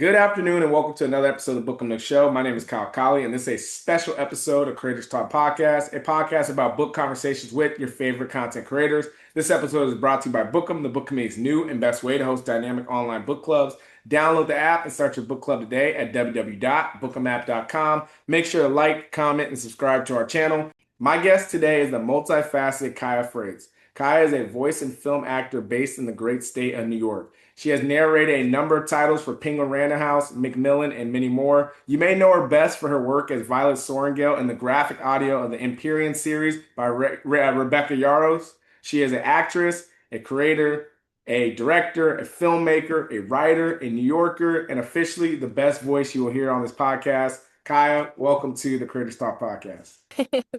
Good afternoon and welcome to another episode of Book 'em the Show. My name is Kyle, and this is a special episode of Creators Talk Podcast, a podcast about book conversations with your favorite content creators. This episode is brought to you by Book 'em, the book community's new and best way to host dynamic online book clubs. Download the app and start your book club today at www.bookemapp.com. Make sure to like, comment, and subscribe to our channel. My guest today is the multifaceted Khaya Fraites. Khaya is a voice and film actor based in the great state of New York. She has narrated a number of titles for Penguin Random House, Macmillan, and many more. You may know her best for her work as Violet Sorrengail in the graphic audio of the Empyrean series by Rebecca Yarros. She is an actress, a creator, a director, a filmmaker, a writer, a New Yorker, and officially the best voice you will hear on this podcast. Khaya, welcome to the Creators Talk Podcast.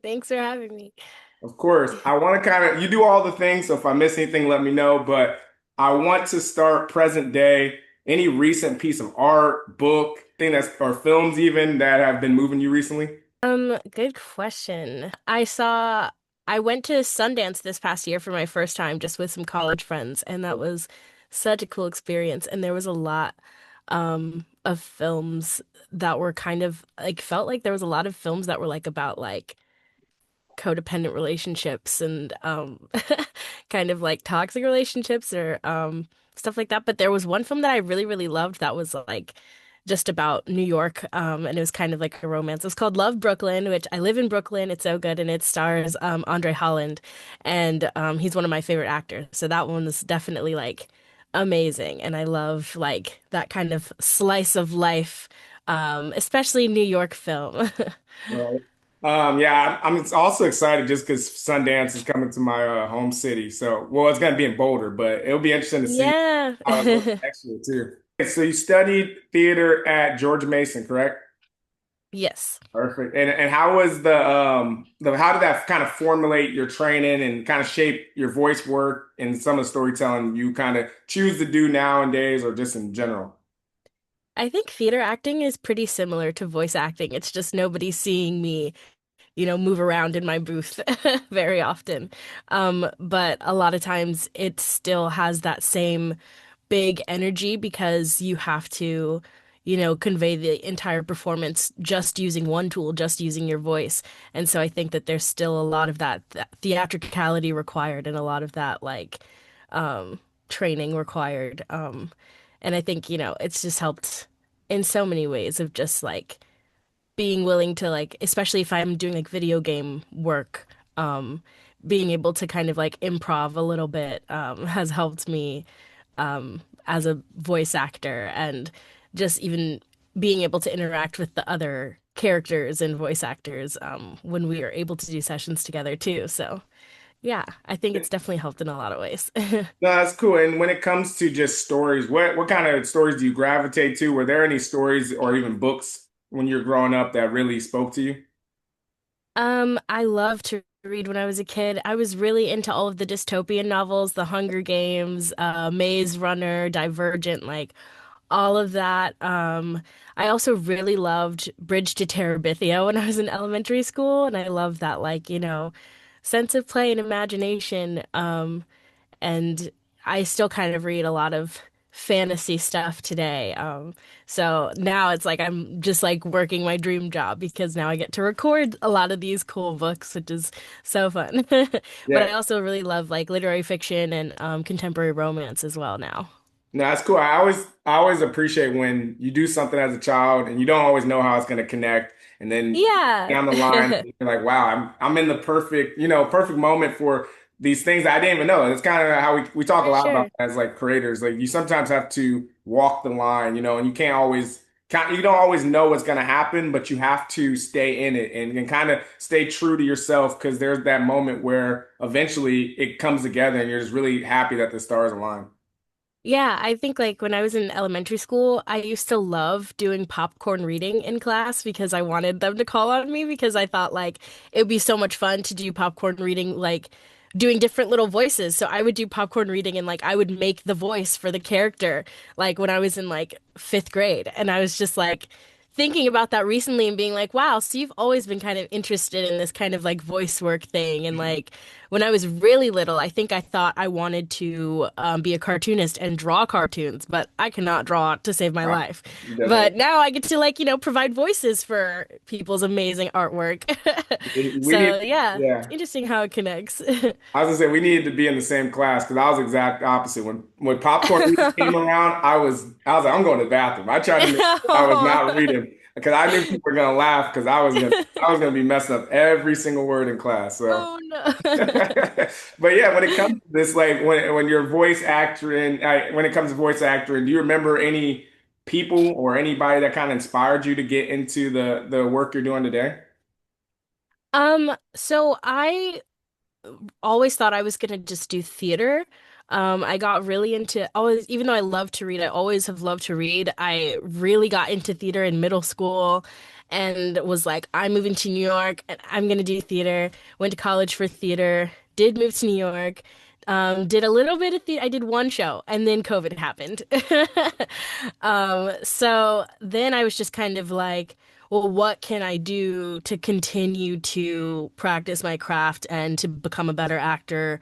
Thanks for having me. Of course, I want to you do all the things, so if I miss anything, let me know. But I want to start present day. Any recent piece of art, book, or films even that have been moving you recently? Good question. I went to Sundance this past year for my first time just with some college friends, and that was such a cool experience. And there was a lot of films that were kind of like felt like there was a lot of films that were like about like codependent relationships and kind of like toxic relationships or stuff like that. But there was one film that I really, really loved that was like just about New York, and it was kind of like a romance. It was called Love Brooklyn, which I live in Brooklyn. It's so good, and it stars Andre Holland, and he's one of my favorite actors. So that one was definitely like amazing, and I love like that kind of slice of life, especially New York film. Right. Yeah, I'm also excited just because Sundance is coming to my home city. So, well, it's going to be in Boulder, but it'll be interesting to see Yeah. how it looks next year too. Okay, so you studied theater at George Mason, correct? Yes. Perfect. And how was the how did that kind of formulate your training and kind of shape your voice work and some of the storytelling you kind of choose to do nowadays or just in general? I think theater acting is pretty similar to voice acting. It's just nobody seeing me, move around in my booth very often. But a lot of times it still has that same big energy because you have to, convey the entire performance just using one tool, just using your voice. And so I think that there's still a lot of that theatricality required and a lot of that like training required. And I think, it's just helped in so many ways of just like being willing to like, especially if I'm doing like video game work, um, being able to kind of like improv a little bit, has helped me, as a voice actor and just even being able to interact with the other characters and voice actors, when we are able to do sessions together too. So yeah, I think it's definitely helped in a lot of ways. No, that's cool. And when it comes to just stories, what kind of stories do you gravitate to? Were there any stories or even books when you're growing up that really spoke to you? I loved to read when I was a kid. I was really into all of the dystopian novels, The Hunger Games, Maze Runner, Divergent, like all of that. I also really loved Bridge to Terabithia when I was in elementary school, and I loved that, like, sense of play and imagination. And I still kind of read a lot of fantasy stuff today. So now it's like I'm just like working my dream job because now I get to record a lot of these cool books, which is so fun. But Yeah. I also really love like literary fiction and contemporary romance as well now. No, that's cool. I always appreciate when you do something as a child and you don't always know how it's going to connect, and then Yeah. down the line you're like, wow, I'm in the perfect perfect moment for these things that I didn't even know. It's kind of how we talk a For lot about sure. that as like creators. Like you sometimes have to walk the line, and you can't always you don't always know what's going to happen, but you have to stay in it and kind of stay true to yourself because there's that moment where eventually it comes together and you're just really happy that the stars align. Yeah, I think like when I was in elementary school, I used to love doing popcorn reading in class because I wanted them to call on me because I thought like it would be so much fun to do popcorn reading, like doing different little voices. So I would do popcorn reading and like I would make the voice for the character like when I was in like fifth grade. And I was just like thinking about that recently and being like, wow, so you've always been kind of interested in this kind of like voice work thing and like when I was really little, I think I thought I wanted to be a cartoonist and draw cartoons, but I cannot draw to save my Ah, life. doesn't But now I get to like, provide voices for people's amazing artwork. we need So yeah, it's yeah. interesting how it connects. I was gonna say we needed to be in the same class because I was exact opposite. When popcorn reading came around, I was like, I'm going to the bathroom. I tried to make sure I was not reading because I knew people were gonna laugh because I was gonna be messing up every single word in class. So Oh no. but yeah, when it comes to this, like when you're voice acting, when it comes to voice acting, do you remember any people or anybody that kind of inspired you to get into the work you're doing today? So I always thought I was gonna just do theater. I got really into always, even though I love to read, I always have loved to read. I really got into theater in middle school and was like, I'm moving to New York and I'm gonna do theater. Went to college for theater, did move to New York, did a little bit of theater. I did one show and then COVID happened. So then I was just kind of like, well, what can I do to continue to practice my craft and to become a better actor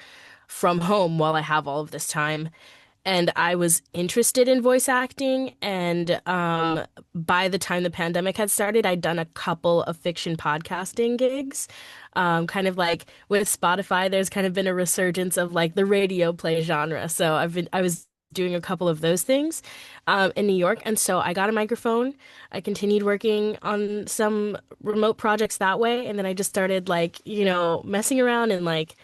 from home while I have all of this time? And I was interested in voice acting. And by the time the pandemic had started, I'd done a couple of fiction podcasting gigs. Kind of like with Spotify, there's kind of been a resurgence of like the radio play genre. So I was doing a couple of those things in New York. And so I got a microphone. I continued working on some remote projects that way. And then I just started like, messing around and like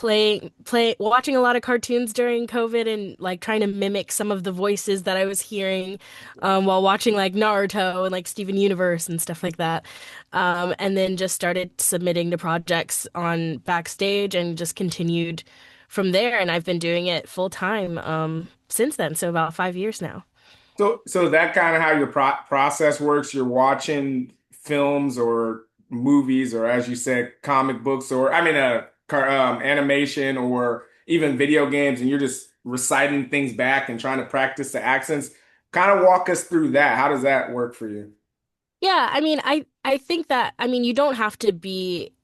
watching a lot of cartoons during COVID and like trying to mimic some of the voices that I was hearing while watching like Naruto and like Steven Universe and stuff like that. And then just started submitting to projects on Backstage and just continued from there. And I've been doing it full time since then, so about 5 years now. So that kind of how your process works. You're watching films or movies, or as you said, comic books, or I mean, animation, or even video games, and you're just reciting things back and trying to practice the accents. Kind of walk us through that. How does that work for you? Yeah, I mean, I think that you don't have to be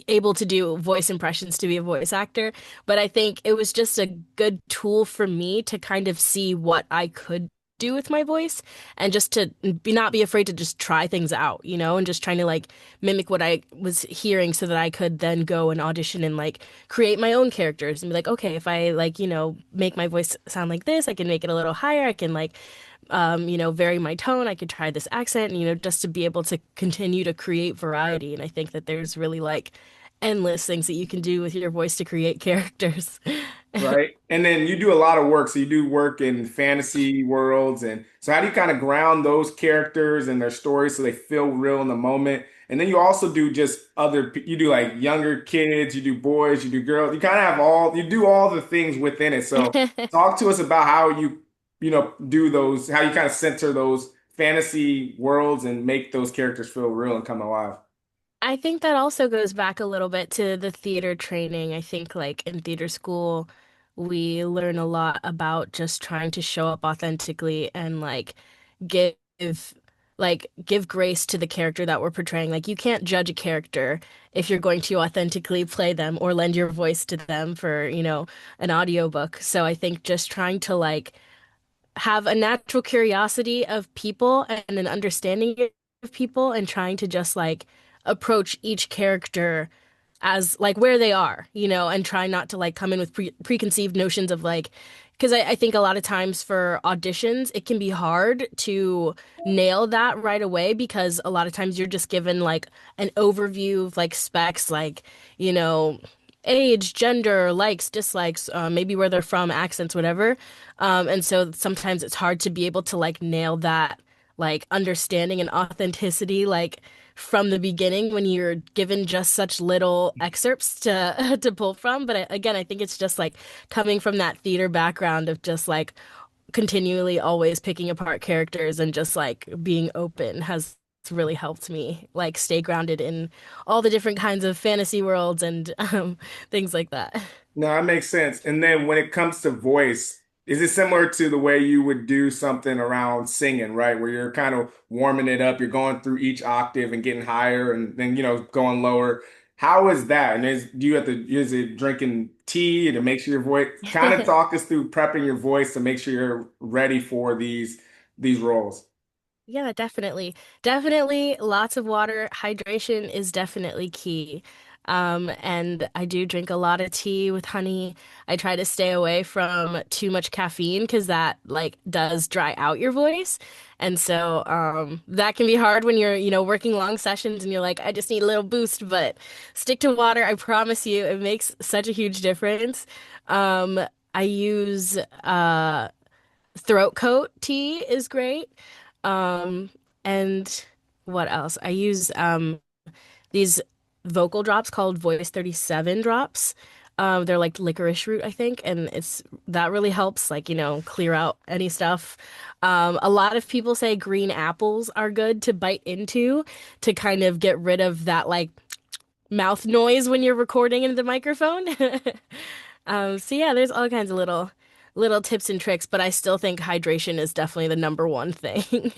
able to do voice impressions to be a voice actor, but I think it was just a good tool for me to kind of see what I could do with my voice and just to not be afraid to just try things out, and just trying to like mimic what I was hearing so that I could then go and audition and like create my own characters and be like, okay, if I like, make my voice sound like this, I can make it a little higher, I can like vary my tone. I could try this accent, just to be able to continue to create variety. And I think that there's really like endless things that you can do with your voice to create characters. Right. And then you do a lot of work. So you do work in fantasy worlds. And so how do you kind of ground those characters and their stories so they feel real in the moment? And then you also do just you do like younger kids, you do boys, you do girls. You kind of you do all the things within it. So talk to us about how do those, how you kind of center those fantasy worlds and make those characters feel real and come alive. I think that also goes back a little bit to the theater training. I think like in theater school, we learn a lot about just trying to show up authentically and like give give grace to the character that we're portraying. Like you can't judge a character if you're going to authentically play them or lend your voice to them for, an audiobook. So I think just trying to like have a natural curiosity of people and an understanding of people and trying to just like approach each character as like where they are, and try not to like come in with preconceived notions of like, because I think a lot of times for auditions, it can be hard to nail that right away because a lot of times you're just given like an overview of like specs, like, you know, age, gender, likes, dislikes, maybe where they're from, accents, whatever. And so sometimes it's hard to be able to like nail that like understanding and authenticity like from the beginning when you're given just such little excerpts to to pull from. But again, I think it's just like coming from that theater background of just like continually always picking apart characters and just like being open has really helped me like stay grounded in all the different kinds of fantasy worlds and things like that. No, that makes sense. And then when it comes to voice, is it similar to the way you would do something around singing, right? Where you're kind of warming it up, you're going through each octave and getting higher and then, going lower. How is that? And do you have to, is it drinking tea to make sure your voice, kind of talk us through prepping your voice to make sure you're ready for these roles? Yeah, definitely. Definitely lots of water. Hydration is definitely key. And I do drink a lot of tea with honey. I try to stay away from too much caffeine because that like does dry out your voice. And so that can be hard when you're, working long sessions and you're like, I just need a little boost, but stick to water. I promise you, it makes such a huge difference. Um, I use throat coat tea is great. Um, and what else? I use these vocal drops called Voice 37 drops. They're like licorice root, I think, and it's that really helps, like, clear out any stuff. A lot of people say green apples are good to bite into to kind of get rid of that like mouth noise when you're recording into the microphone. So yeah, there's all kinds of little tips and tricks, but I still think hydration is definitely the number one thing.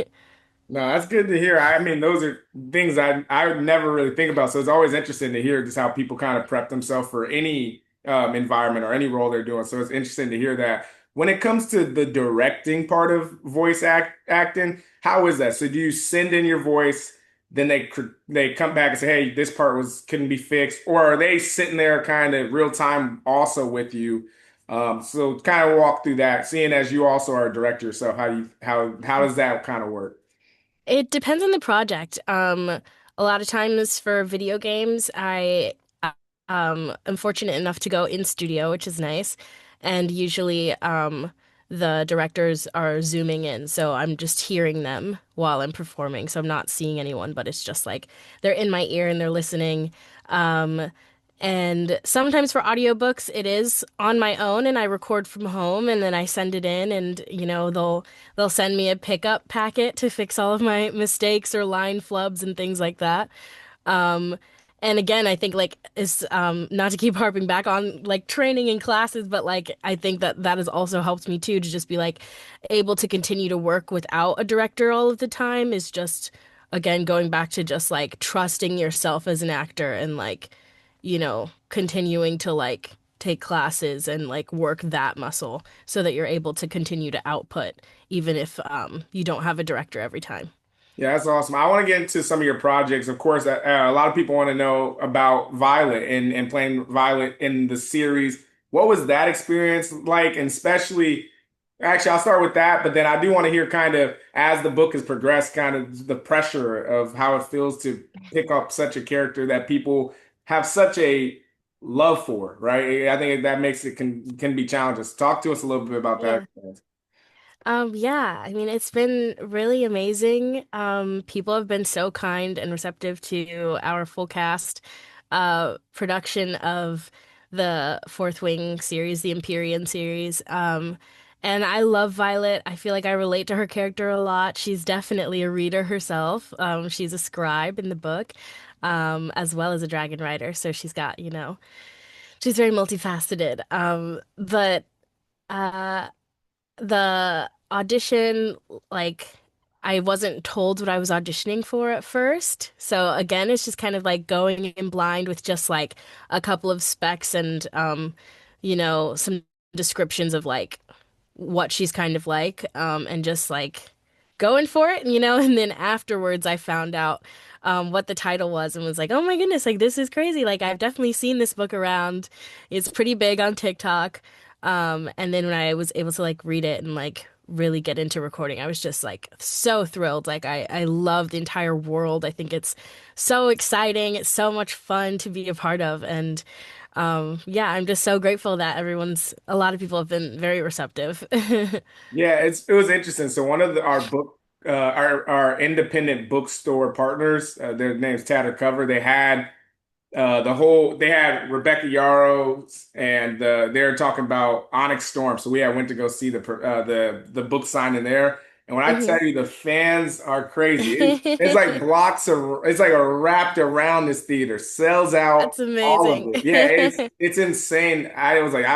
No, that's good to hear. I mean, those are things I would never really think about. So it's always interesting to hear just how people kind of prep themselves for any environment or any role they're doing. So it's interesting to hear that. When it comes to the directing part of acting, how is that? So do you send in your voice, then they come back and say, "Hey, this part was couldn't be fixed," or are they sitting there kind of real time also with you? So kind of walk through that, seeing as you also are a director yourself. How does that kind of work? It depends on the project. A lot of times for video games, I am fortunate enough to go in studio, which is nice. And usually the directors are zooming in, so I'm just hearing them while I'm performing. So I'm not seeing anyone, but it's just like they're in my ear and they're listening. Um, and sometimes for audiobooks, it is on my own and I record from home and then I send it in and they'll send me a pickup packet to fix all of my mistakes or line flubs and things like that. Um, and again, I think like is not to keep harping back on like training and classes, but like I think that has also helped me too to just be like able to continue to work without a director all of the time is just again going back to just like trusting yourself as an actor and like continuing to like take classes and like work that muscle so that you're able to continue to output even if you don't have a director every time. Yeah, that's awesome. I want to get into some of your projects. Of course, a lot of people want to know about Violet and playing Violet in the series. What was that experience like? And especially, actually, I'll start with that, but then I do want to hear kind of as the book has progressed, kind of the pressure of how it feels to pick up such a character that people have such a love for, right? I think that makes it can be challenging. So talk to us a little bit about that Yeah. experience. Yeah, I mean, it's been really amazing. People have been so kind and receptive to our full cast production of the Fourth Wing series, the Empyrean series. And I love Violet. I feel like I relate to her character a lot. She's definitely a reader herself. She's a scribe in the book, as well as a dragon rider. So she's got, she's very multifaceted. But uh the audition, like, I wasn't told what I was auditioning for at first. So again, it's just kind of like going in blind with just like a couple of specs and some descriptions of like what she's kind of like, and just like going for it, and then afterwards I found out what the title was and was like, oh my goodness, like this is crazy. Like I've definitely seen this book around. It's pretty big on TikTok. And then when I was able to like read it and like really get into recording, I was just like so thrilled. Like I love the entire world. I think it's so exciting. It's so much fun to be a part of. And yeah, I'm just so grateful that a lot of people have been very receptive. Yeah, it was interesting. So one of our independent bookstore partners, their name's Tatter Cover. They had they had Rebecca Yarros and they're talking about Onyx Storm. So went to go see the book signing there. And when I tell Mhm. you the fans are crazy, it's like it's like a wrapped around this theater, sells out That's all of amazing. it. Yeah, it's insane. I was like,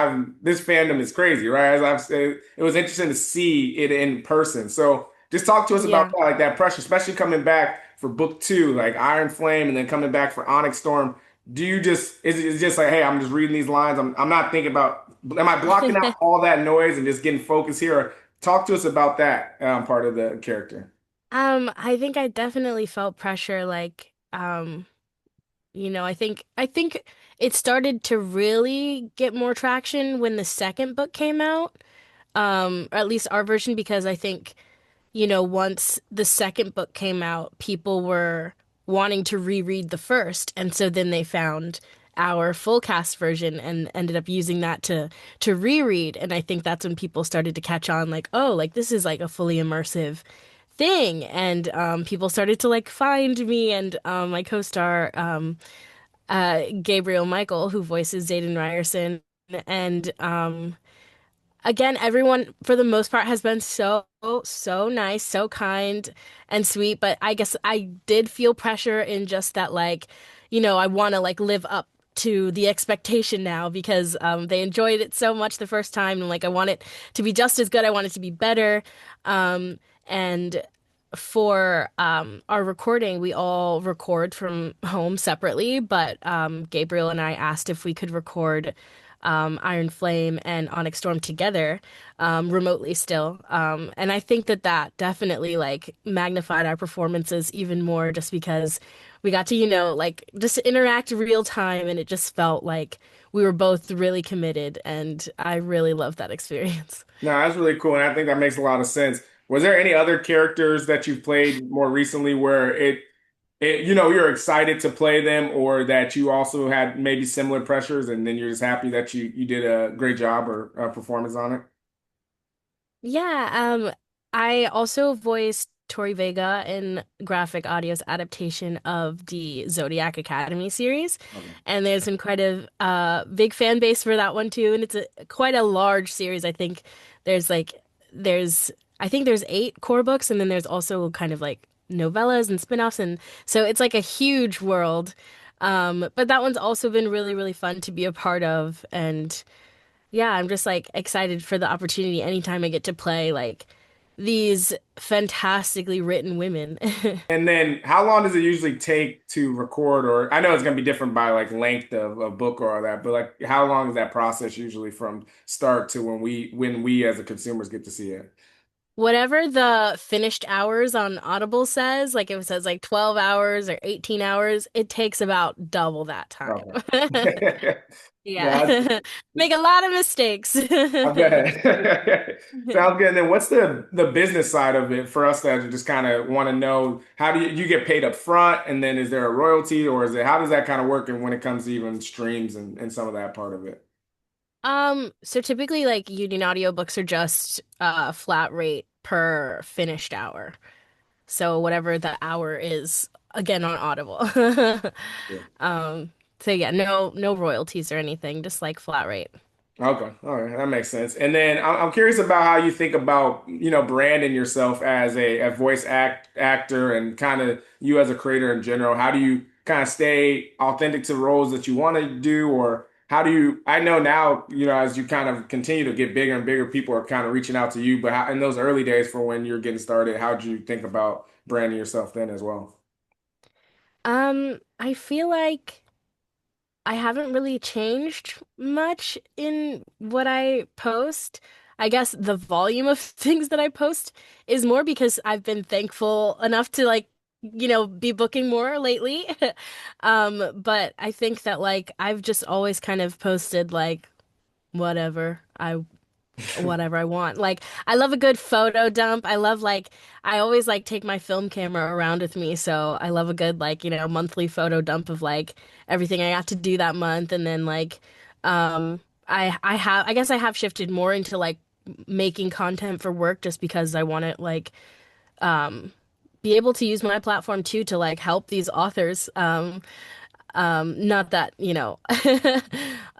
this fandom is crazy, right? As I've said, it was interesting to see it in person. So just talk to us about Yeah. that, like that pressure, especially coming back for book two, like Iron Flame, and then coming back for Onyx Storm. do you just is it just like, hey, I'm just reading these lines. I'm not thinking about, am I blocking out all that noise and just getting focused here? Or talk to us about that part of the character. I think I definitely felt pressure, like, I think it started to really get more traction when the second book came out. Or at least our version, because I think, once the second book came out, people were wanting to reread the first, and so then they found our full cast version and ended up using that to reread. And I think that's when people started to catch on, like, oh, like this is like a fully immersive thing. And people started to like find me and my co-star Gabriel Michael, who voices Zayden Ryerson. And again, everyone for the most part has been so nice, so kind and sweet, but I guess I did feel pressure in just that, like, I want to like live up to the expectation now because they enjoyed it so much the first time, and like I want it to be just as good. I want it to be better. And for our recording, we all record from home separately, but Gabriel and I asked if we could record Iron Flame and Onyx Storm together, remotely still. And I think that that definitely like magnified our performances even more just because we got to, like just interact real time, and it just felt like we were both really committed, and I really loved that experience. No, that's really cool, and I think that makes a lot of sense. Was there any other characters that you've played more recently where you're excited to play them, or that you also had maybe similar pressures, and then you're just happy that you did a great job or performance on it? Yeah, I also voiced Tori Vega in Graphic Audio's adaptation of the Zodiac Academy series, Okay. and there's been quite a big fan base for that one too, and it's a quite a large series. I think there's like there's I think there's 8 core books, and then there's also kind of like novellas and spin-offs, and so it's like a huge world. But that one's also been really, really fun to be a part of, and yeah, I'm just like excited for the opportunity anytime I get to play like these fantastically written women. And then how long does it usually take to record? Or I know it's going to be different by like length of book or all that, but like how long is that process usually from start to when we as the consumers get to see it? Whatever the finished hours on Audible says, like if it says like 12 hours or 18 hours, it takes about double that time. Okay. Yeah. No, Make a lot of mistakes. I bet. Sounds good. And then what's the business side of it for us that just kind of want to know, how do you get paid up front, and then is there a royalty, or is it, how does that kind of work, and when it comes to even streams and some of that part of it? So typically like union audiobooks are just flat rate per finished hour. So whatever the hour is, again on Audible. Yeah. So yeah, no royalties or anything, just like flat rate. Okay, all right, that makes sense. And then I'm curious about how you think about, branding yourself as a voice actor, and kind of you as a creator in general. How do you kind of stay authentic to roles that you want to do, or how do you? I know now, as you kind of continue to get bigger and bigger, people are kind of reaching out to you. But how, in those early days for when you're getting started, how did you think about branding yourself then as well? I feel like I haven't really changed much in what I post. I guess the volume of things that I post is more because I've been thankful enough to like, be booking more lately. But I think that like I've just always kind of posted like whatever I want. Like I love a good photo dump. I love like I always like take my film camera around with me, so I love a good like, monthly photo dump of like everything I got to do that month, and then like I guess I have shifted more into like making content for work just because I want to like be able to use my platform too to like help these authors. Not that, Rebecca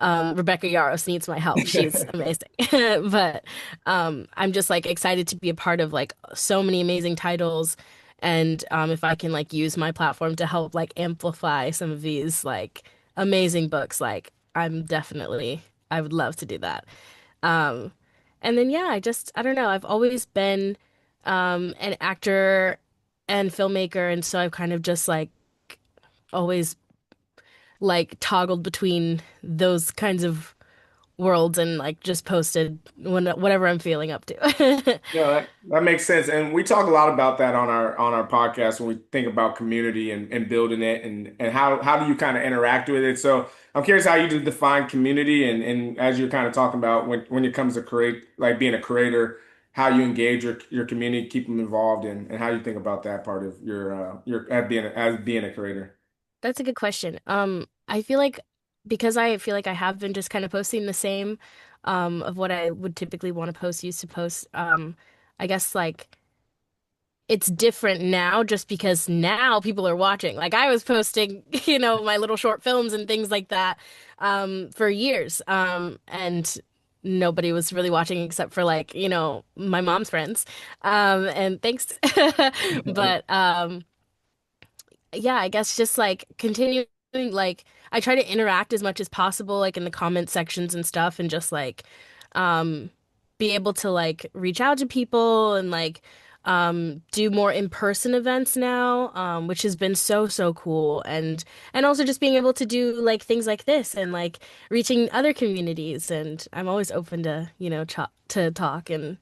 Yaros needs my help. She's amazing. But I'm just like excited to be a part of like so many amazing titles. And if I can like use my platform to help like amplify some of these like amazing books, like I would love to do that. Um, and then yeah, I don't know. I've always been an actor and filmmaker, and so I've kind of just like always like toggled between those kinds of worlds and like just posted whatever I'm feeling up to. Yeah, that makes sense. And we talk a lot about that on our podcast when we think about community and building it and how do you kind of interact with it. So I'm curious how you define community and as you're kind of talking about when it comes to create like being a creator, how you engage your community, keep them involved and how you think about that part of your as being a creator. That's a good question. I feel like because I feel like I have been just kind of posting the same of what I would typically want to post, used to post, I guess like it's different now just because now people are watching. Like I was posting, my little short films and things like that for years. And nobody was really watching except for like, my mom's friends. And thanks. But yeah, I guess just like continuing, like I try to interact as much as possible, like in the comment sections and stuff, and just like um be able to like reach out to people and like do more in-person events now, which has been so cool. And also just being able to do like things like this and like reaching other communities. And I'm always open to, to talk and,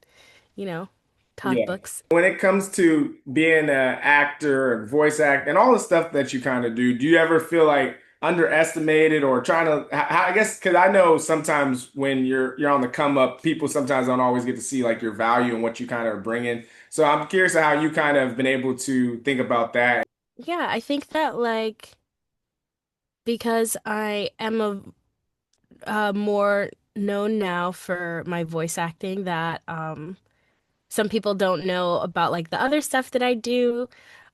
you know, talk Yeah. books. When it comes to being an actor and voice act and all the stuff that you kind of do you ever feel like underestimated or trying to, I guess, because I know sometimes when you're on the come up, people sometimes don't always get to see like your value and what you kind of are bringing. So I'm curious how you kind of been able to think about that. Yeah, I think that like because I am more known now for my voice acting that some people don't know about like the other stuff that I do,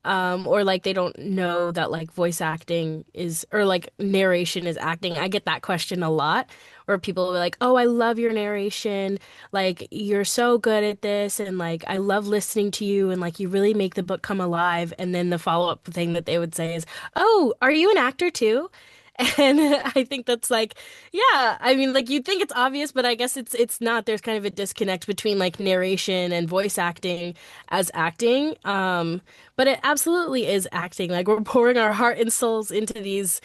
or like they don't know that like voice acting is or like narration is acting. I get that question a lot where people will be like, "Oh, I love your narration. Like you're so good at this and like I love listening to you and like you really make the book come alive." And then the follow-up thing that they would say is, "Oh, are you an actor too?" And I think that's like, yeah, I mean, like you'd think it's obvious, but I guess it's not. There's kind of a disconnect between like narration and voice acting as acting. But it absolutely is acting. Like we're pouring our heart and souls into these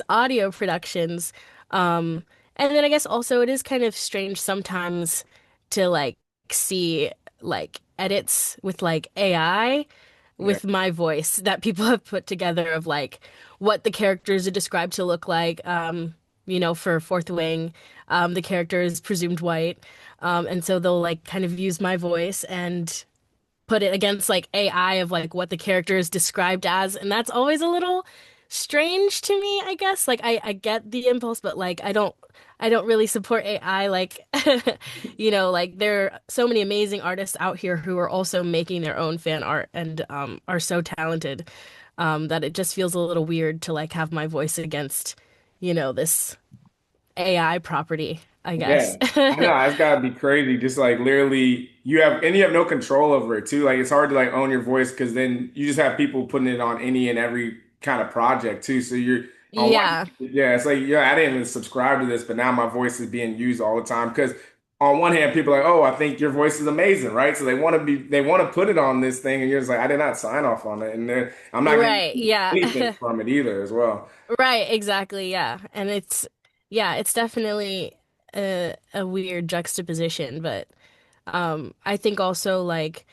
audio productions. Um, and then I guess also it is kind of strange sometimes to like see like edits with like AI Yeah. with my voice that people have put together of like what the characters are described to look like. For Fourth Wing, the character is presumed white. And so they'll like kind of use my voice and put it against like AI of like what the character is described as. And that's always a little strange to me, I guess. Like I get the impulse, but like I don't really support AI. Like, like there are so many amazing artists out here who are also making their own fan art and are so talented that it just feels a little weird to like have my voice against, this AI property, I Yeah, guess. I know it's gotta be crazy. Just like literally, you have no control over it too. Like it's hard to like own your voice because then you just have people putting it on any and every kind of project too. So you're on one, Yeah, yeah, it's like yeah, I didn't even subscribe to this, but now my voice is being used all the time. Because on one hand, people are like, oh, I think your voice is amazing, right? So they want to put it on this thing, and you're just like, I did not sign off on it, and then I'm not getting right. Yeah. anything from it either as well. Right, exactly. Yeah. And it's definitely a weird juxtaposition, but I think also like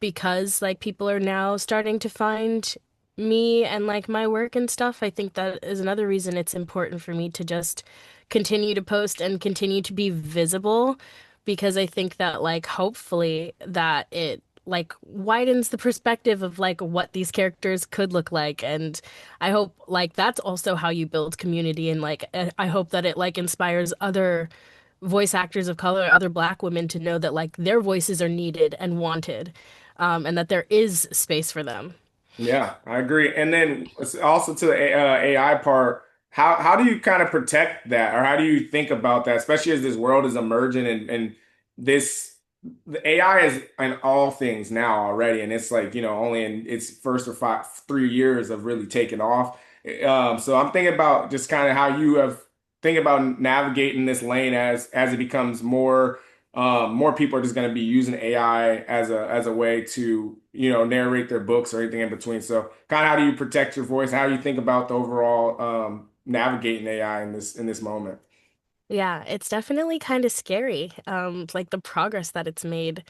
because like people are now starting to find me and like my work and stuff, I think that is another reason it's important for me to just continue to post and continue to be visible because I think that like hopefully that it like widens the perspective of like what these characters could look like and I hope like that's also how you build community and like I hope that it like inspires other voice actors of color, other Black women to know that like their voices are needed and wanted, and that there is space for them. Yeah, I agree. And then also to the AI part, how do you kind of protect that, or how do you think about that, especially as this world is emerging and this the AI is in all things now already, and it's like only in its first or 3 years of really taking off. So I'm thinking about just kind of how you have think about navigating this lane as it becomes more people are just going to be using AI as a way to, narrate their books or anything in between. So, kind of how do you protect your voice? How do you think about the overall navigating AI in this moment. Yeah, it's definitely kind of scary. Like the progress that it's made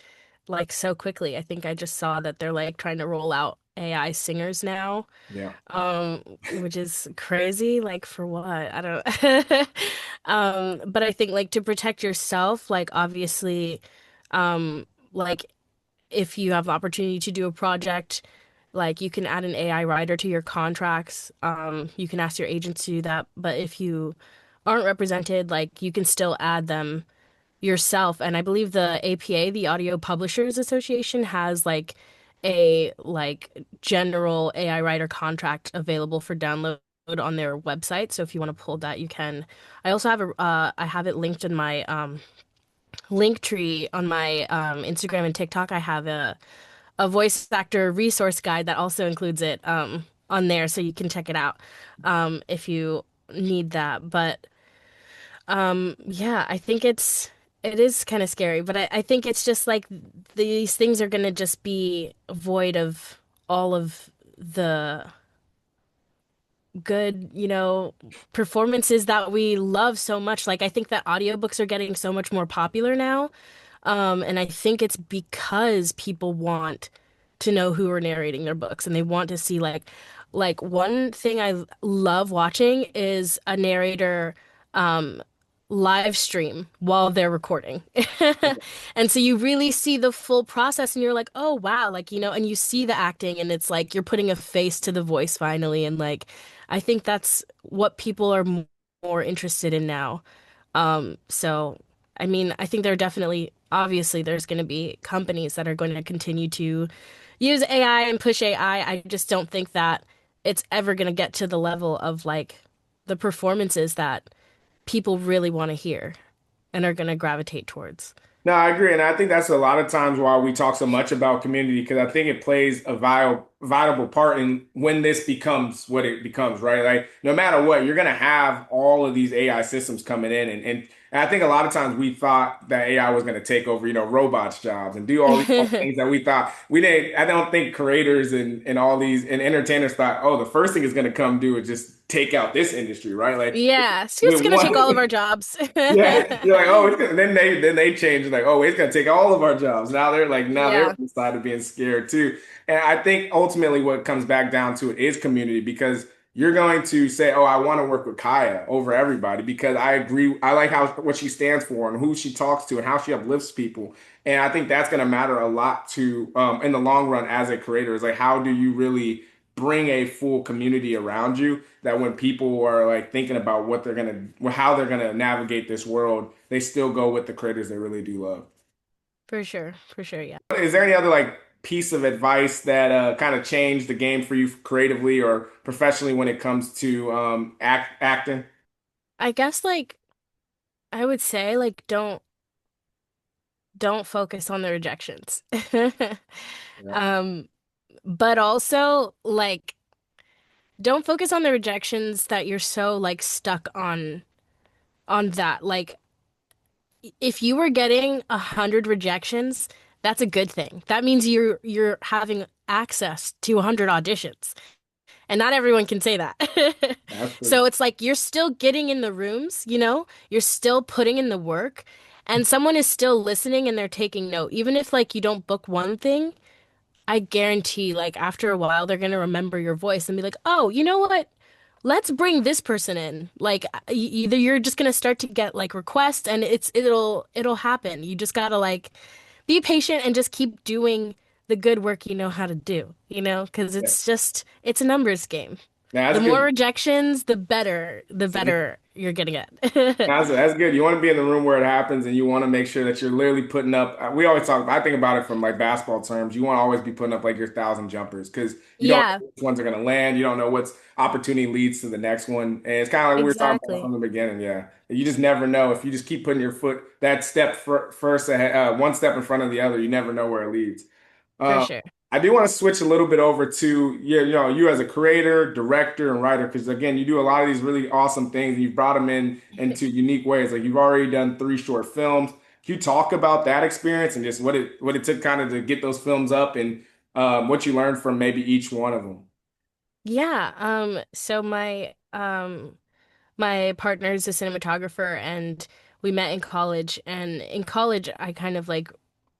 like so quickly. I think I just saw that they're like trying to roll out AI singers now, Yeah. which is crazy. Like for what? I don't but I think like to protect yourself, like obviously, like if you have the opportunity to do a project, like you can add an AI writer to your contracts. You can ask your agent to do that. But if you aren't represented, like you can still add them yourself. And I believe the APA, the Audio Publishers Association, has like a like general AI writer contract available for download on their website. So if you want to pull that, you can. I also have a I have it linked in my link tree on my Instagram and TikTok. I have a voice actor resource guide that also includes it on there, so you can check it out if you need that. But yeah, I think it is kind of scary, but I think it's just like these things are gonna just be void of all of the good, performances that we love so much. Like I think that audiobooks are getting so much more popular now. And I think it's because people want to know who are narrating their books and they want to see like one thing I love watching is a narrator um live stream while they're recording. And so you really see the full process and you're like, "Oh wow," like and you see the acting and it's like you're putting a face to the voice finally and like I think that's what people are more interested in now. So I mean, I think there are definitely, obviously, there's going to be companies that are going to continue to use AI and push AI. I just don't think that it's ever going to get to the level of like the performances that people really want to hear and are going to gravitate towards. No, I agree, and I think that's a lot of times why we talk so much about community because I think it plays a vital part in when this becomes what it becomes, right? Like no matter what, you're gonna have all of these AI systems coming in, and I think a lot of times we thought that AI was gonna take over, robots' jobs and do all these other things that we thought we didn't. I don't think creators and all these and entertainers thought, oh, the first thing is gonna come do is just take out this industry, right? Like Yeah, so it's with going to take all of one. our jobs. Yeah, you're like, oh, it's gonna, then they change like, oh, it's gonna take all of our jobs. Now they're Yeah, on the side of being scared too. And I think ultimately what comes back down to it is community because you're going to say, oh, I want to work with Khaya over everybody because I agree. I like how what she stands for and who she talks to and how she uplifts people. And I think that's going to matter a lot to in the long run as a creator is like how do you really bring a full community around you that when people are like thinking about how they're gonna navigate this world, they still go with the creators they really do love. for sure, yeah. Is there any other like piece of advice that kind of changed the game for you creatively or professionally when it comes to acting? I guess like I would say like don't focus on the rejections. Yeah. Um, but also like don't focus on the rejections that you're so like stuck on that. Like if you were getting 100 rejections, that's a good thing. That means you're having access to 100 auditions. And not everyone can say that. That's true. So it's like you're still getting in the rooms, you're still putting in the work, and someone is still listening and they're taking note. Even if like you don't book one thing, I guarantee like after a while they're gonna remember your voice and be like, "Oh, you know what? Let's bring this person in." Like either you're just gonna start to get like requests and it'll happen. You just gotta like be patient and just keep doing the good work you know how to do, because Yeah. it's a numbers game. Now, The that's more good. rejections, the better you're gonna get. That's good. You want to be in the room where it happens, and you want to make sure that you're literally putting up. We always talk. I think about it from like basketball terms. You want to always be putting up like your 1,000 jumpers because you don't Yeah, know which ones are going to land. You don't know what's opportunity leads to the next one, and it's kind of like we were talking about from exactly. the beginning. Yeah, you just never know if you just keep putting your foot that step first ahead, one step in front of the other. You never know where it leads. For Um, sure. I do want to switch a little bit over to you as a creator, director, and writer, because again, you do a lot of these really awesome things, and you've brought them in into unique ways. Like you've already done 3 short films. Can you talk about that experience and just what it took kind of to get those films up, and what you learned from maybe each one of them? Yeah, so my My partner's a cinematographer, and we met in college. And in college, I kind of like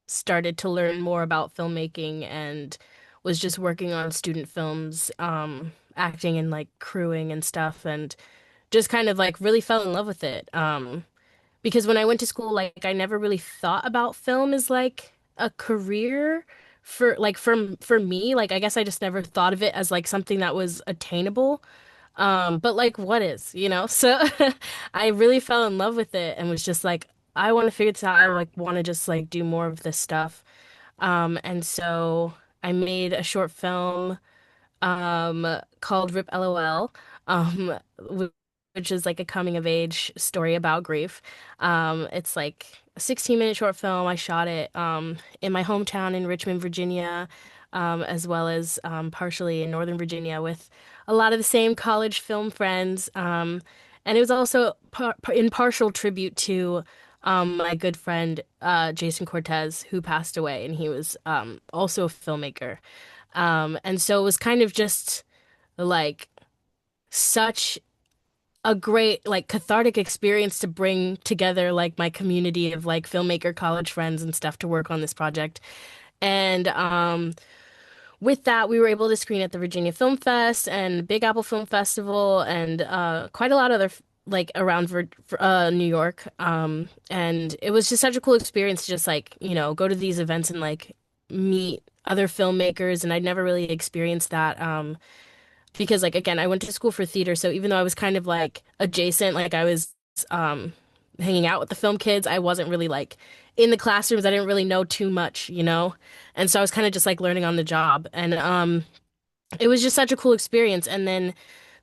started to learn more about filmmaking and was just working on student films, acting and like crewing and stuff, and just kind of like really fell in love with it. Because when I went to school, like I never really thought about film as like a career for me. Like I guess I just never thought of it as like something that was attainable. But like what is, you know? So I really fell in love with it and was just like, I want to figure this out. I like want to just like do more of this stuff. And so I made a short film called Rip LOL, um, wh- which is like a coming of age story about grief. It's like a 16-minute short film. I shot it in my hometown in Richmond, Virginia, as well as partially in Northern Virginia with a lot of the same college film friends. And it was also in partial tribute to my good friend Jason Cortez, who passed away, and he was also a filmmaker. And so it was kind of just like such a great like cathartic experience to bring together like my community of like filmmaker college friends and stuff to work on this project. And with that, we were able to screen at the Virginia Film Fest and Big Apple Film Festival and quite a lot of other like around New York. And it was just such a cool experience to just like, you know, go to these events and like meet other filmmakers. And I'd never really experienced that. Because like again, I went to school for theater, so even though I was kind of like adjacent, like I was um hanging out with the film kids, I wasn't really like in the classrooms. I didn't really know too much, you know? And so I was kind of just like learning on the job. And it was just such a cool experience. And then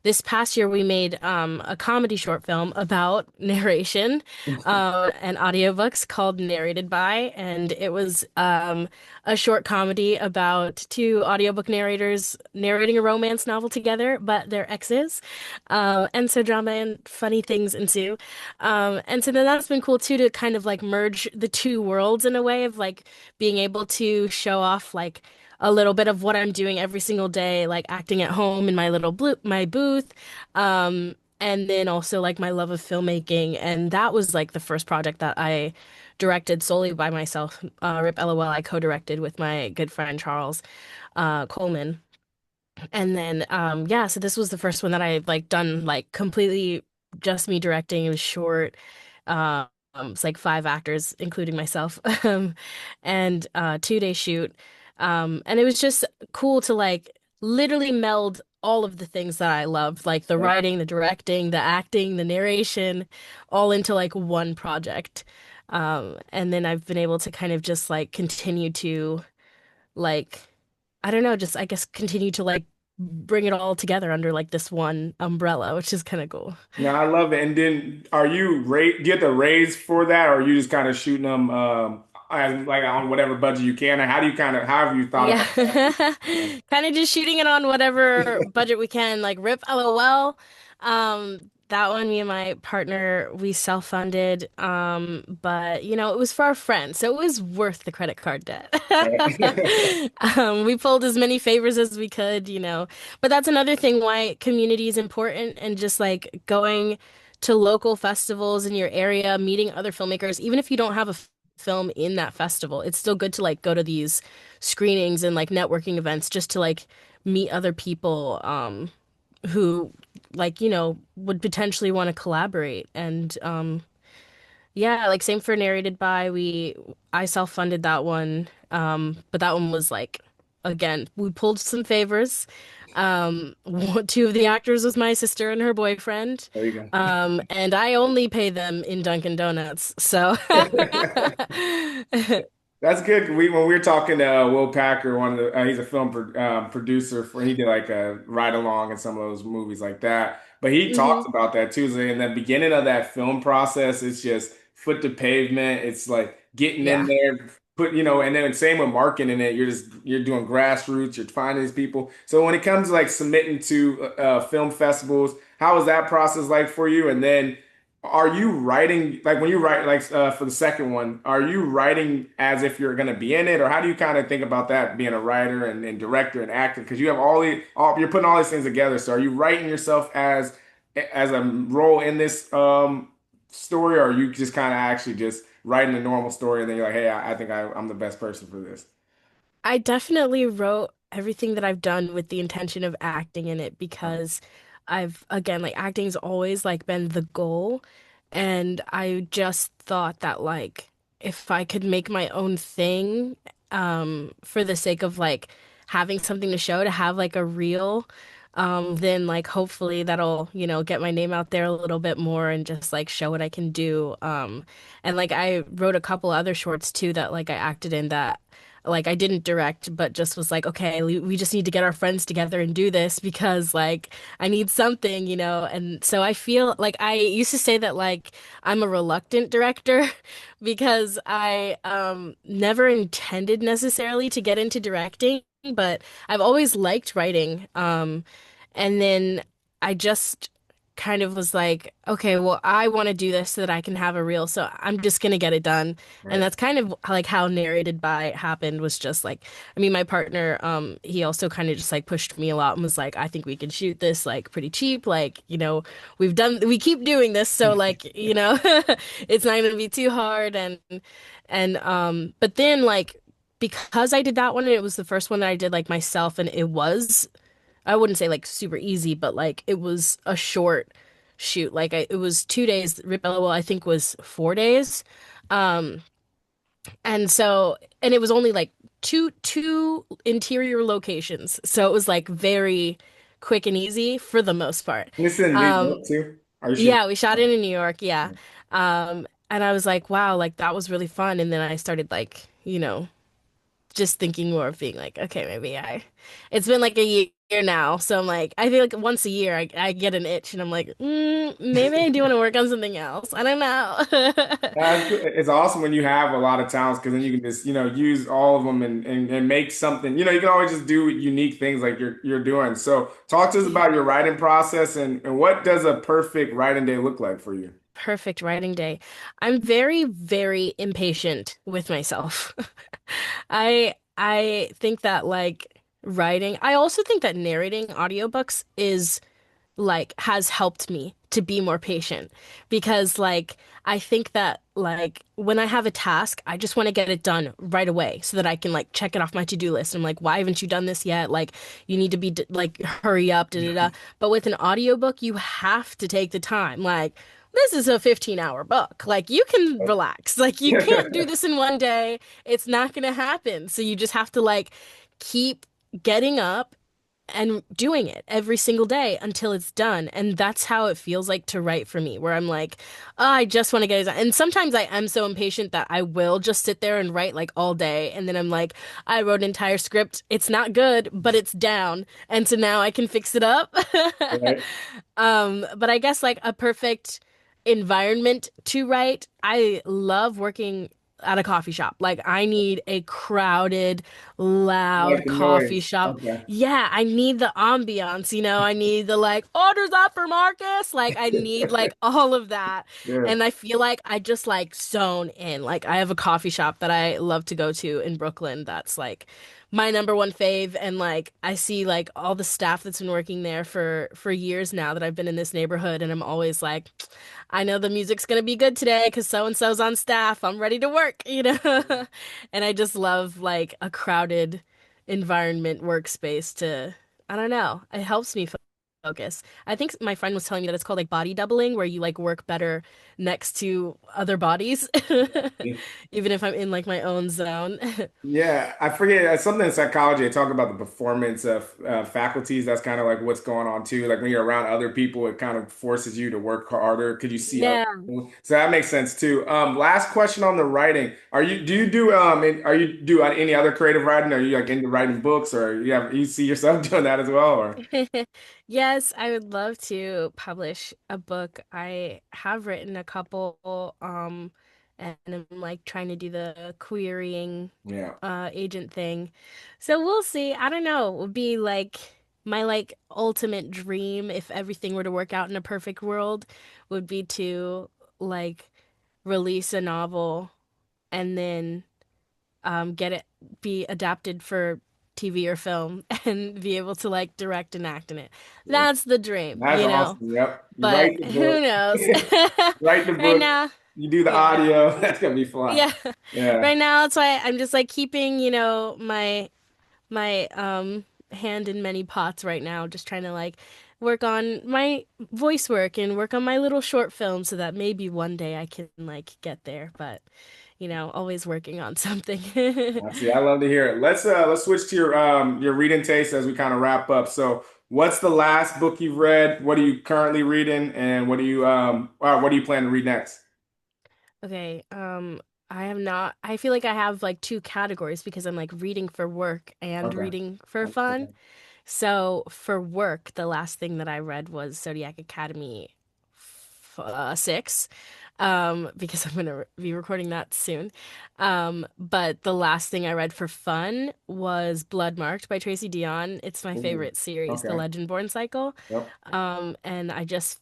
this past year, we made a comedy short film about narration and audiobooks called Narrated By. And it was a short comedy about two audiobook narrators narrating a romance novel together, but they're exes. And so drama and funny things ensue. And so then that's been cool too to kind of like merge the two worlds in a way of like being able to show off like a little bit of what I'm doing every single day, like acting at home in my my booth, and then also like my love of filmmaking. And that was like the first project that I directed solely by myself. Rip LOL, I co-directed with my good friend Charles Coleman. And then yeah, so this was the first one that I like done like completely just me directing. It was short. It's like five actors, including myself, and 2 day shoot. And it was just cool to like literally meld all of the things that I loved, like the writing, the directing, the acting, the narration, all into like one project. And then I've been able to kind of just like continue to like I don't know, just I guess continue to like bring it all together under like this one umbrella, which is kind of cool. No, I love it. And then are you do you have to raise for that, or are you just kind of shooting them as, like on whatever budget you can? Or how do you kind of how have you thought Yeah. about that? Kind of just shooting it on whatever budget we can, like Rip LOL. That one, me and my partner, we self-funded. But you know, it was for our friends, so it was worth the credit card debt. We pulled as many favors as we could, you know. But that's another thing why community is important and just like going to local festivals in your area, meeting other filmmakers, even if you don't have a film in that festival, it's still good to like go to these screenings and like networking events just to like meet other people who like you know would potentially want to collaborate and yeah, like same for Narrated By. I self-funded that one. But that one was like again, we pulled some favors. Two of the actors was my sister and her boyfriend. There you And I only pay them in Dunkin' Donuts. So go. That's good. When we were talking to Will Packer, one of the he's a producer for he did like a ride along in some of those movies like that. But he hmm talks about that too. So in the beginning of that film process, it's just foot to pavement. It's like getting in Yeah. there, and then same with marketing it. You're doing grassroots. You're finding these people. So when it comes to like submitting to film festivals, how is that process like for you? And then are you writing like when you write like for the second one, are you writing as if you're going to be in it, or how do you kind of think about that being a writer and director and actor? Because you have all you're putting all these things together. So are you writing yourself as as a role in this story, or are you just kind of actually just writing a normal story and then you're like, hey, I think I'm the best person for this? I definitely wrote everything that I've done with the intention of acting in it because I've again like acting's always like been the goal, and I just thought that like if I could make my own thing for the sake of like having something to show, to have like a reel, then like hopefully that'll, get my name out there a little bit more and just like show what I can do. And like I wrote a couple other shorts too that like I acted in that like I didn't direct, but just was like, okay, we just need to get our friends together and do this because like I need something, And so I feel like I used to say that like I'm a reluctant director because I never intended necessarily to get into directing, but I've always liked writing. And then I just kind of was like, okay, well, I want to do this so that I can have a reel, so I'm just gonna get it done. And Right. that's kind of like how Narrated By happened was just like, I mean, my partner, he also kind of just like pushed me a lot and was like, I think we can shoot this like pretty cheap. Like, we keep doing this. So like, it's not gonna be too hard. But then like, because I did that one and it was the first one that I did like myself and it was, I wouldn't say like super easy, but like it was a short shoot. Like it was 2 days. Rip Well, I think was 4 days. Um, and it was only like two interior locations, so it was like very quick and easy for the most part. And this is in New Um, York too? Are you shooting? yeah, we shot it in New York. Yeah. And I was like, wow, like that was really fun. And then I started like, just thinking more of being like, okay, it's been like a year now. So I'm like, I feel like once a year I get an itch and I'm like, maybe I do want to work on something else. I don't know. It's awesome when you have a lot of talents because then you can just, use all of them and make something. You can always just do unique things like you're doing. So talk to us about your writing process and what does a perfect writing day look like for you? Perfect writing day. I'm very, very impatient with myself. I think that like writing, I also think that narrating audiobooks is like has helped me to be more patient because like I think that like when I have a task, I just want to get it done right away so that I can like check it off my to-do list. I'm like, why haven't you done this yet? Like you need to be like hurry up, da da da. But with an audiobook, you have to take the time. Like this is a 15-hour book. Like you can relax. Like you can't do this in one day. It's not gonna happen. So you just have to like keep getting up and doing it every single day until it's done. And that's how it feels like to write for me, where I'm like, oh, I just want to get it done. And sometimes I am so impatient that I will just sit there and write like all day. And then I'm like, I wrote an entire script. It's not good, but it's down. And so now I can fix it up. Right. But I guess like a perfect environment to write, I love working at a coffee shop. Like I need a crowded, Like loud the coffee noise. shop. Okay. Yeah, I need the ambiance, I need the like orders up for Marcus. Like I need like all of that. Yeah. And I feel like I just like zone in. Like I have a coffee shop that I love to go to in Brooklyn that's like my number one fave, and like I see like all the staff that's been working there for years now that I've been in this neighborhood, and I'm always like, I know the music's gonna be good today because so and so's on staff. I'm ready to work. And I just love like a crowded environment workspace to, I don't know, it helps me focus. I think my friend was telling me that it's called like body doubling, where you like work better next to other bodies, even if I'm in like my own zone. Yeah, I forget something in psychology. I talk about the performance of faculties. That's kind of like what's going on too. Like when you're around other people, it kind of forces you to work harder because you see other Yeah. people. So that makes sense too. Last question on the writing. Do you do are you do any other creative writing? Are you like into writing books or you see yourself doing that as well or? Yes, I would love to publish a book. I have written a couple, and I'm like trying to do the querying Yeah. agent thing. So we'll see. I don't know. It would be like my like ultimate dream if everything were to work out in a perfect world would be to like release a novel and then get it be adapted for TV or film and be able to like direct and act in it. Yeah. That's the dream, That's you know. awesome. Yep. You But write the who book. knows? Write the Right book. now, You do the yeah. audio. That's gonna be fun. Yeah. Yeah. Right now that's why I'm just like keeping, my hand in many pots right now, just trying to like work on my voice work and work on my little short film so that maybe one day I can like get there, but always working on something. I see. I love to hear it. Let's switch to your reading taste as we kind of wrap up. So, what's the last book you've read? What are you currently reading, and what do you plan to read next? Okay, I have not. I feel like I have like two categories because I'm like reading for work and Okay. reading for fun. Okay. So for work, the last thing that I read was Zodiac Academy 6, because I'm gonna be recording that soon. But the last thing I read for fun was Blood Marked by Tracy Deonn. It's my Ooh. favorite series, the Okay. Legendborn cycle. Yep. And I just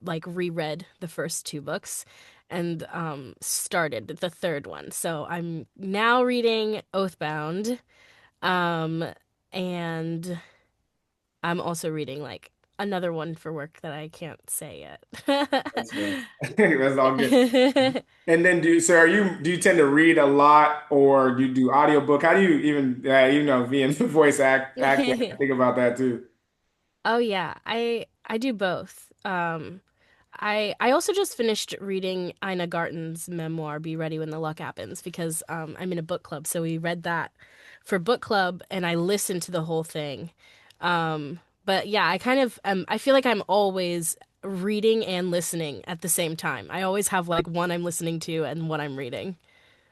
like reread the first two books and started the third one. So I'm now reading Oathbound. Um, and I'm also reading like another one for work that I can't say yet. That's fair. That's all good. And then do you tend to read a lot or do you do audiobook? How do you even being voice acting, I think about that too. Oh yeah, I do both. I also just finished reading Ina Garten's memoir, Be Ready When the Luck Happens, because I'm in a book club, so we read that for book club, and I listened to the whole thing. But yeah, I feel like I'm always reading and listening at the same time. I always have like one I'm listening to and one I'm reading.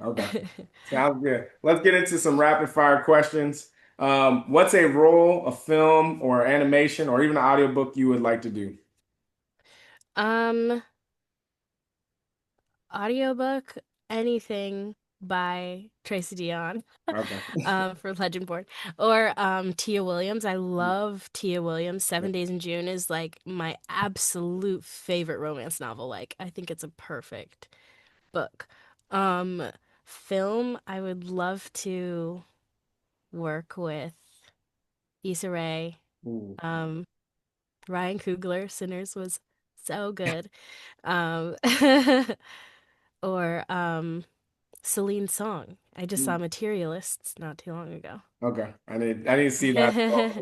Okay. Sounds good. Let's get into some rapid fire questions. What's a role, a film, or animation, or even an audiobook you would like to do? Um, Audiobook, anything by Tracy Deonn. Okay. For Legendborn. Or Tia Williams. I love Tia Williams. Yeah. 7 Days in June is like my absolute favorite romance novel. Like I think it's a perfect book. Um Film, I would love to work with Issa Rae. Ooh. Um Ryan Coogler, Sinners was so good. Um or Celine Song. I just saw Ooh. Materialists not too long ago. Okay. I need to see that.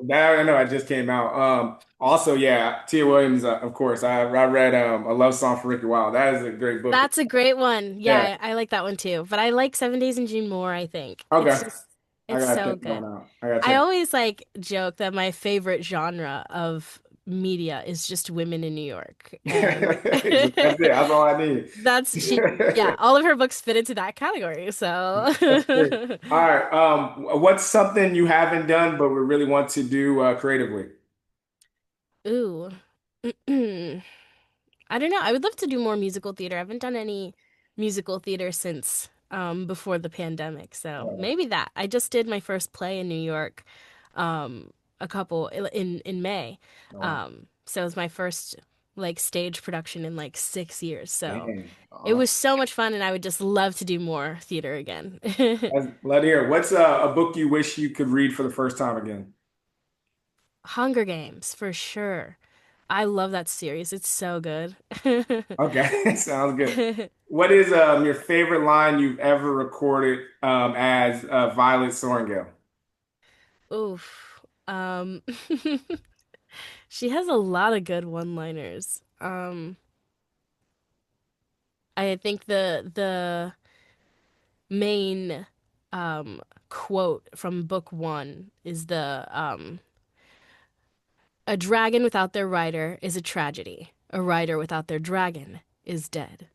That I know I just came out. Also, yeah, Tia Williams, of course. I read A Love Song for Ricky Wilde. That is a great book. That's a great one. Yeah. Yeah, I like that one too. But I like 7 Days in June more, I think. Okay. I It's gotta so check that good. out. I gotta I check. always like joke that my favorite genre of media is just women in New York. And That's it. That's all I need. yeah, all of her books fit into that category. So, That's great. All right. What's something you haven't done but would really want to do creatively? ooh. I don't know. I would love to do more musical theater. I haven't done any musical theater since before the pandemic. So Oh, maybe that. I just did my first play in New York a couple in May. wow. So it was my first like stage production in like 6 years. So Dang. it was Awesome. so much fun and I would just love to do more theater again. Let me hear. What's a book you wish you could read for the first time again? Hunger Games for sure. I love that series. It's so good. Okay. Sounds good. What is your favorite line you've ever recorded as Violet Sorrengail? Oof. She has a lot of good one-liners. I think the main quote from book one is the a dragon without their rider is a tragedy. A rider without their dragon is dead.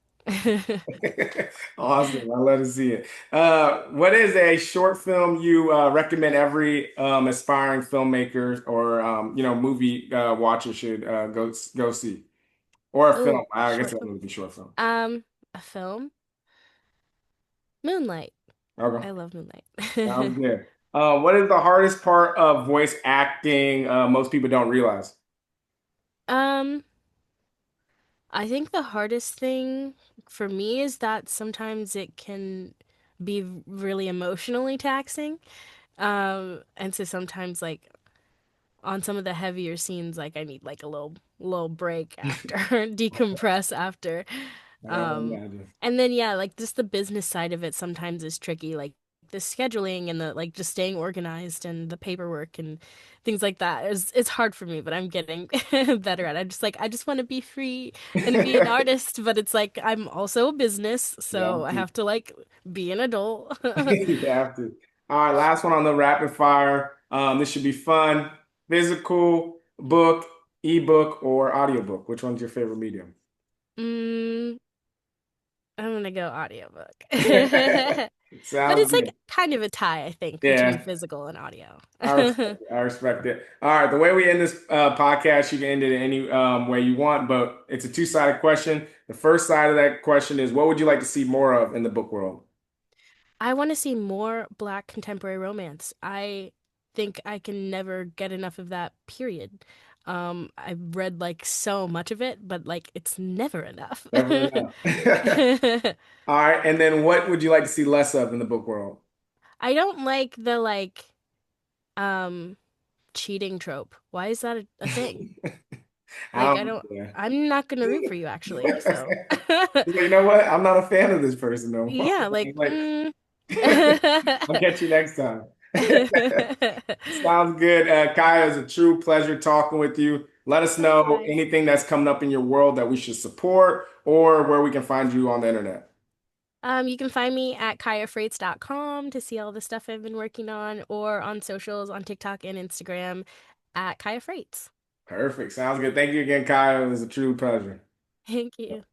Awesome. I love to see it. What is a short film you recommend every aspiring filmmaker or movie watcher should go see? Or a film. Oh, a I guess short that film. would be short film. A film? Moonlight. Okay. I love Moonlight. Sounds good. What is the hardest part of voice acting most people don't realize? Um, I think the hardest thing for me is that sometimes it can be really emotionally taxing. And so sometimes like on some of the heavier scenes, like I need like a little break after, decompress after. I don't Um, imagine. and then yeah, like just the business side of it sometimes is tricky, like the scheduling and the like just staying organized and the paperwork and things like that. It's hard for me, but I'm getting better at it. I just want to be free and be an artist, but it's like I'm also a business, You so have I to. have to like be an adult. You have to. All right, last one on the rapid fire. This should be fun. Physical book, ebook, or audiobook. Which one's your favorite medium? Mm, I'm gonna go audiobook. But Sounds it's like good. kind of a tie, I think, between Yeah, physical and audio. I respect it. I respect it. All right, the way we end this podcast, you can end it any way you want, but it's a two-sided question. The first side of that question is, what would you like to see more of in the book world? I want to see more Black contemporary romance. I think I can never get enough of that, period. I've read like so much of it, but like it's never enough. Never enough. All right, and then what would you like to see less of in the book world? I don't like the like um cheating trope. Why is that a thing? I Like don't. Yeah. I'm not gonna root for you actually, so You know what? I'm not a fan of this person no more. yeah, like Like, I'll catch you next time. Sounds good. Kaya, it's a true pleasure talking with you. Let us know Likewise. anything that's coming up in your world that we should support or where we can find you on the internet. You can find me at KayaFraites.com to see all the stuff I've been working on, or on socials on TikTok and Instagram at Kaya Fraites. Perfect. Sounds good. Thank you again, Kaya. It was a true pleasure. Thank you.